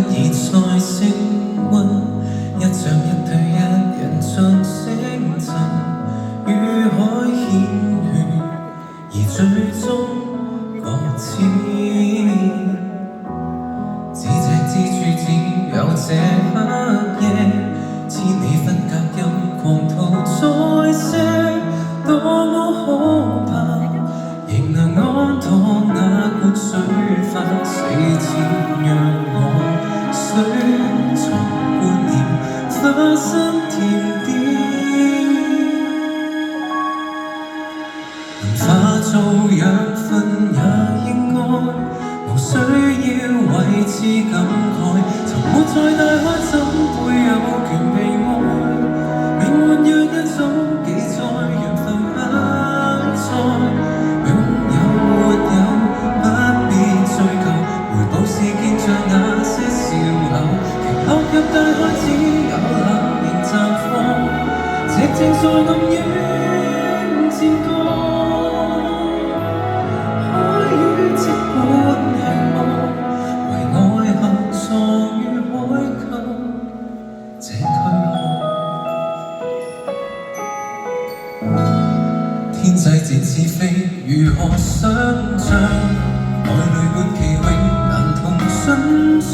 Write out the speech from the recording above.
已再升溫，一像一對一人像星塵，與海牽血，而最終各自。只隻之處只有這黑夜，千里分隔任狂徒再些，多麼可怕，亦能安躺那灌水花，死前讓我水藏觀念化身甜點，能化做養分也應該，無需要為之感慨，沉沒在大海怎會有權被愛？命運若一早記載，緣分刻在，擁有沒有不必追究，回報是見着那些笑口，鯨落入大海只有冷凝綻放，寂靜在暗淵漸降。天際漸似非，如何想像？愛侶般奇永難同欣賞。